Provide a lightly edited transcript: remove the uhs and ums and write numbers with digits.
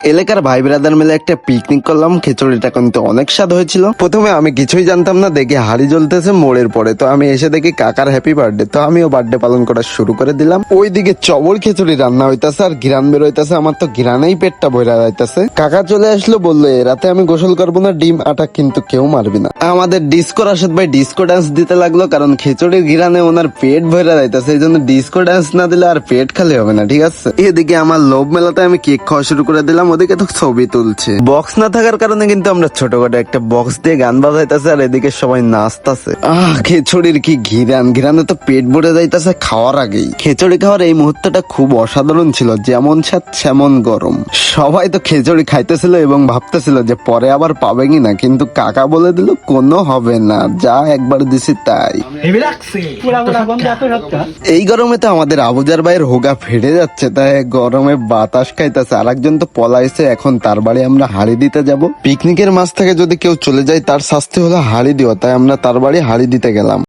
এলাকার ভাই ব্রাদার মিলে একটা পিকনিক করলাম। খিচুড়িটা কিন্তু অনেক স্বাদ হয়েছিল। প্রথমে আমি কিছুই জানতাম না, দেখি হাড়ি জ্বলতেছে মোড়ের পরে। তো আমি এসে দেখি কাকার হ্যাপি বার্থডে, তো আমিও বার্থডে পালন করা শুরু করে দিলাম। ওইদিকে চবর খিচুড়ি রান্না হইতাছে আর ঘিরান বের হইতাছে। আমার তো ঘিরানেই পেটটা ভরা যাইতাছে। কাকা চলে আসলো, বললো এ রাতে আমি গোসল করবো না, ডিম আটা কিন্তু কেউ মারবি না। আমাদের ডিস্কো রাশেদ ভাই ডিস্কো ডান্স দিতে লাগলো, কারণ খিচুড়ির ঘিরানে ওনার পেট ভরা যাইতাছে। এই জন্য ডিস্কো ডান্স না দিলে আর পেট খালি হবে না, ঠিক আছে। এদিকে আমার লোভ মেলাতে আমি কেক খাওয়া শুরু করে দিলাম, ওদিকে তো ছবি তুলছে। বক্স না থাকার কারণে কিন্তু আমরা ছোটখাটো একটা বক্স দিয়ে গান বাজাইতেছে আর এদিকে সবাই নাচতেছে। খিচুড়ির কি ঘিরানে তো পেট ভরে যাইতেছে খাওয়ার আগেই। খিচুড়ি খাওয়ার এই মুহূর্তটা খুব অসাধারণ ছিল, যেমন স্বাদ সেমন গরম। সবাই তো খিচুড়ি খাইতেছিল এবং ভাবতেছিল যে পরে আবার পাবে কিনা, কিন্তু কাকা বলে দিল কোনো হবে না, যা একবার দিছি তাই। এই গরমে তো আমাদের আবুজার ভাইয়ের হোগা ফেটে যাচ্ছে, তাই গরমে বাতাস খাইতেছে। আর একজন তো পলাইছে, এখন তার বাড়ি আমরা হাড়ি দিতে যাব। পিকনিকের মাঝ থেকে যদি কেউ চলে যায় তার শাস্তি হলো হাড়ি দেওয়া, তাই আমরা তার বাড়ি হাড়ি দিতে গেলাম।